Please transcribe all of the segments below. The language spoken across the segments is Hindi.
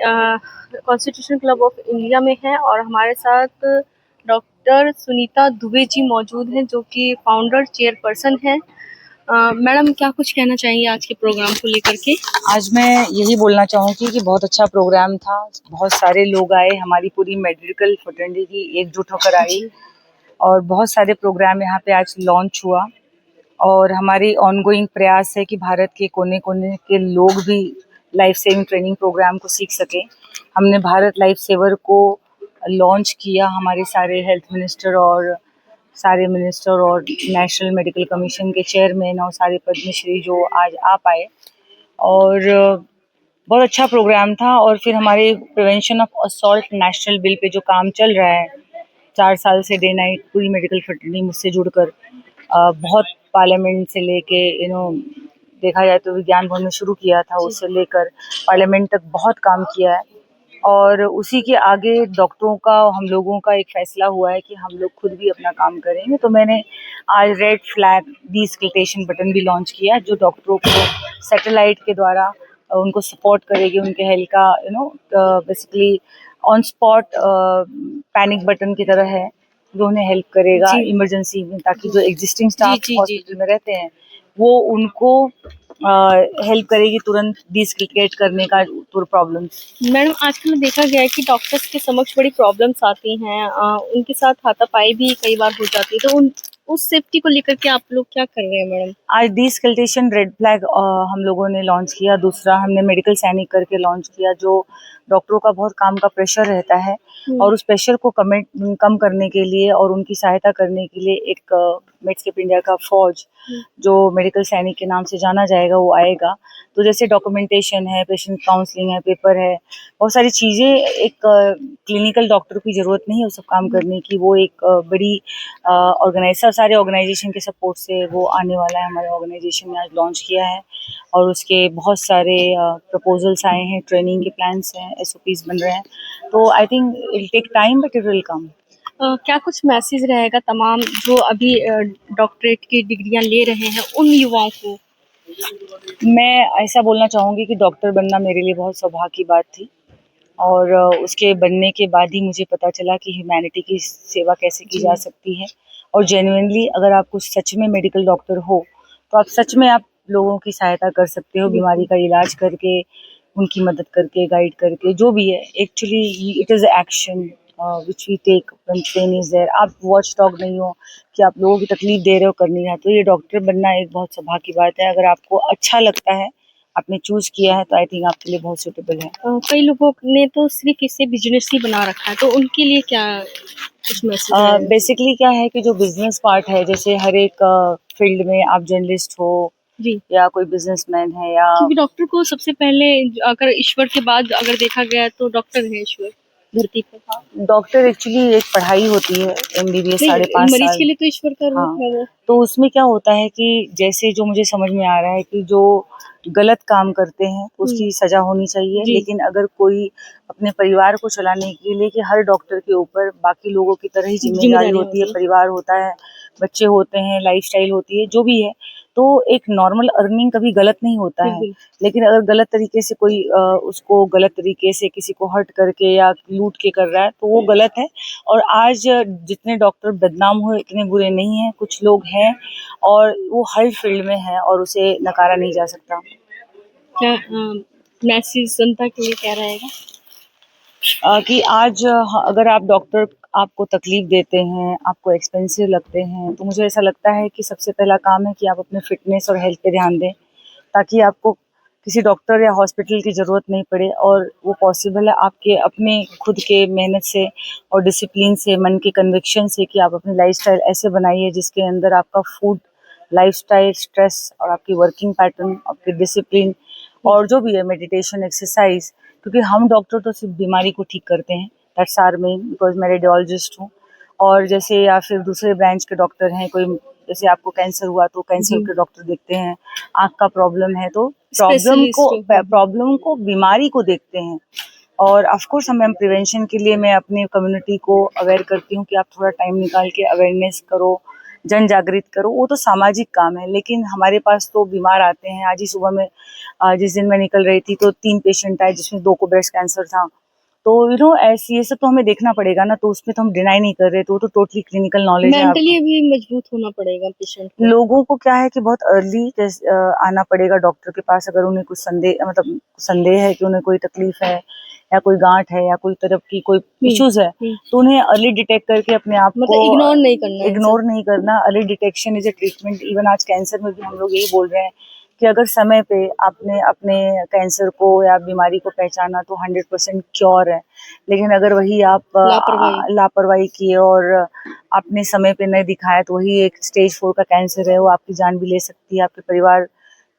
कॉन्स्टिट्यूशन क्लब ऑफ इंडिया में हैं और हमारे साथ डॉक्टर सुनीता दुबे जी मौजूद हैं जो कि फाउंडर चेयरपर्सन हैं। मैडम क्या कुछ कहना चाहेंगे आज के प्रोग्राम को लेकर के? आज मैं यही बोलना चाहूँगी कि बहुत अच्छा प्रोग्राम था। बहुत सारे लोग आए, हमारी पूरी मेडिकल फ्रेटर्निटी एकजुट होकर आई और बहुत सारे प्रोग्राम यहाँ पे आज लॉन्च हुआ। और हमारी ऑनगोइंग प्रयास है कि भारत के कोने कोने के लोग भी लाइफ सेविंग ट्रेनिंग प्रोग्राम को सीख सकें। हमने भारत लाइफ सेवर को लॉन्च किया, हमारे सारे हेल्थ मिनिस्टर और सारे मिनिस्टर और नेशनल मेडिकल कमीशन के चेयरमैन और सारे पद्मश्री जो आज आ पाए, और बहुत अच्छा प्रोग्राम था। और फिर हमारे prevention of assault national bill pay जो काम चल रहा है 4 साल से, डे नाइट पूरी मेडिकल फ्रेटर्निटी मुझसे जुड़कर बहुत पार्लियामेंट से लेके देखा जाए तो विज्ञान भवन में शुरू किया था, उससे लेकर पार्लियामेंट तक बहुत काम किया है। और उसी के आगे डॉक्टरों का, हम लोगों का एक फैसला हुआ है कि हम लोग खुद भी अपना काम करेंगे। तो मैंने आज रेड फ्लैग डीस्क्रिप्टेशन बटन भी लॉन्च किया जो डॉक्टरों को सैटेलाइट के द्वारा उनको सपोर्ट करेगी, उनके हेल्थ का basically on spot panic button की तरह है जो उन्हें हेल्प करेगा इमरजेंसी में, ताकि जो एग्जिस्टिंग स्टाफ हॉस्पिटल में रहते हैं वो उनको हेल्प करेगी तुरंत डिस्क्रिप्ट करने का प्रॉब्लम। मैडम आजकल देखा गया है कि डॉक्टर्स के समक्ष बड़ी प्रॉब्लम्स आती हैं, उनके साथ हाथापाई भी कई बार हो जाती है, तो उस सेफ्टी को लेकर के आप लोग क्या कर रहे हैं मैडम? आज डिस्क्रिप्टेशन रेड फ्लैग हम लोगों ने लॉन्च किया। दूसरा हमने मेडिकल सैनिक करके लॉन्च किया, जो डॉक्टरों का बहुत काम का प्रेशर रहता है और उस प्रेशर को कम करने के लिए और उनकी सहायता करने के लिए एक मेडस्केप इंडिया का फौज जो मेडिकल सैनिक के नाम से जाना जाएगा वो आएगा। तो जैसे डॉक्यूमेंटेशन है, पेशेंट काउंसलिंग है, पेपर है, बहुत सारी चीज़ें, एक क्लिनिकल डॉक्टर की ज़रूरत नहीं है वो सब काम करने की। वो एक बड़ी ऑर्गेनाइजर, सारे ऑर्गेनाइजेशन के सपोर्ट से वो आने वाला है। हमारे ऑर्गेनाइजेशन ने आज लॉन्च किया है और उसके बहुत सारे प्रपोजल्स आए हैं, ट्रेनिंग के प्लान्स हैं, SOPs बन रहे हैं। तो I think it will take time but it will come. क्या कुछ मैसेज रहेगा तमाम जो अभी डॉक्टरेट की डिग्रियां ले रहे हैं उन युवाओं को? मैं ऐसा बोलना चाहूँगी कि डॉक्टर बनना मेरे लिए बहुत सौभाग्य की बात थी और उसके बनने के बाद ही मुझे पता चला कि ह्यूमैनिटी की सेवा कैसे की जा सकती है। और जेन्युइनली अगर आप कुछ सच में मेडिकल डॉक्टर हो तो आप सच में आप लोगों की सहायता कर सकते हो, बीमारी का इलाज करके, उनकी मदद करके, गाइड करके, जो भी है। Actually it is action which we take when pain is there. आप वॉच डॉग नहीं हो कि आप लोगों की तकलीफ दे रहे हो, करनी है। तो ये डॉक्टर बनना एक बहुत सौभाग्य की बात है। अगर आपको अच्छा लगता है, आपने चूज किया है, तो आई थिंक आपके लिए बहुत सूटेबल है। कई लोगों ने तो सिर्फ इसे बिजनेस ही बना रखा है, तो उनके लिए क्या कुछ मैसेज है? बेसिकली क्या है कि जो बिजनेस पार्ट है, जैसे हर एक फील्ड में आप जर्नलिस्ट हो जी, या कोई बिजनेसमैन है, या क्योंकि डॉक्टर को सबसे पहले, अगर ईश्वर के बाद अगर देखा गया तो डॉक्टर है ईश्वर धरती पर। डॉक्टर एक्चुअली एक पढ़ाई होती है, MBBS 5.5 मरीज साल। के लिए तो ईश्वर का रूप है वो। तो उसमें क्या होता है कि जैसे जो मुझे समझ में आ रहा है कि जो गलत काम करते हैं उसकी सजा होनी चाहिए, लेकिन अगर कोई अपने परिवार को चलाने के लिए, कि हर डॉक्टर के ऊपर बाकी लोगों की तरह ही जिम्मेदारी होती है, परिवार होता है, बच्चे होते हैं, लाइफस्टाइल होती है, जो भी है। तो एक नॉर्मल अर्निंग कभी गलत नहीं होता है, लेकिन अगर गलत तरीके से कोई उसको गलत तरीके से किसी को हर्ट करके या लूट के कर रहा है तो वो गलत है। और आज जितने डॉक्टर बदनाम हुए इतने बुरे नहीं हैं, कुछ लोग हैं और वो हर फील्ड में है और उसे नकारा नहीं जा सकता। क्या मैसेज जनता के लिए क्या रहेगा? कि आज अगर आप डॉक्टर आपको तकलीफ देते हैं, आपको एक्सपेंसिव लगते हैं, तो मुझे ऐसा लगता है कि सबसे पहला काम है कि आप अपने फिटनेस और हेल्थ पे ध्यान दें, ताकि आपको किसी डॉक्टर या हॉस्पिटल की ज़रूरत नहीं पड़े। और वो पॉसिबल है आपके अपने खुद के मेहनत से और डिसिप्लिन से, मन के कन्विक्शन से, कि आप अपनी लाइफस्टाइल ऐसे बनाइए जिसके अंदर आपका फूड, लाइफस्टाइल, स्ट्रेस और आपकी वर्किंग पैटर्न, आपकी डिसिप्लिन और जो भी है मेडिटेशन, एक्सरसाइज। क्योंकि हम डॉक्टर तो सिर्फ बीमारी को ठीक करते हैं, दैट्स आवर मेन, बिकॉज मैं रेडियोलॉजिस्ट हूँ। और जैसे या फिर दूसरे ब्रांच के डॉक्टर हैं, कोई जैसे आपको कैंसर हुआ तो कैंसर के डॉक्टर देखते हैं, आँख का प्रॉब्लम है तो प्रॉब्लम को बीमारी को देखते हैं। और ऑफ कोर्स हम प्रिवेंशन के लिए मैं अपनी कम्युनिटी को अवेयर करती हूँ कि आप थोड़ा टाइम निकाल के अवेयरनेस करो, जन जागृत करो, वो तो सामाजिक काम है। लेकिन हमारे पास तो बीमार आते हैं। आज ही सुबह में जिस दिन मैं निकल रही थी तो 3 पेशेंट आए, जिसमें 2 को ब्रेस्ट कैंसर था। तो ऐसी ये सब तो हमें देखना पड़ेगा ना, तो उसमें तो हम डिनाई नहीं कर रहे, तो वो तो टोटली क्लिनिकल नॉलेज है। मेंटली भी मजबूत होना पड़ेगा पेशेंट को। लोगों को क्या है कि बहुत अर्ली आना पड़ेगा डॉक्टर के पास, अगर उन्हें कुछ संदेह है कि उन्हें कोई तकलीफ है या कोई गांठ है या कोई तरफ की कोई इश्यूज है, तो उन्हें अर्ली डिटेक्ट करके अपने आप को मतलब इग्नोर नहीं करना है। इग्नोर नहीं करना। Early detection is a treatment. Even आज कैंसर में भी हम लोग यही बोल रहे हैं कि अगर समय पे आपने अपने कैंसर को या बीमारी को पहचाना तो 100% क्योर है। लेकिन अगर वही आप लापरवाही किए और आपने समय पे नहीं दिखाया, तो वही एक स्टेज 4 का कैंसर है, वो आपकी जान भी ले सकती है, आपके परिवार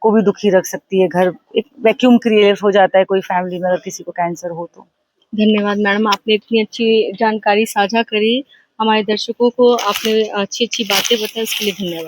को भी दुखी रख सकती है। घर एक वैक्यूम क्रिएट हो जाता है कोई फैमिली में अगर किसी को कैंसर हो तो। धन्यवाद मैडम, आपने इतनी अच्छी जानकारी साझा करी हमारे दर्शकों को, आपने अच्छी अच्छी बातें बताई, उसके लिए धन्यवाद।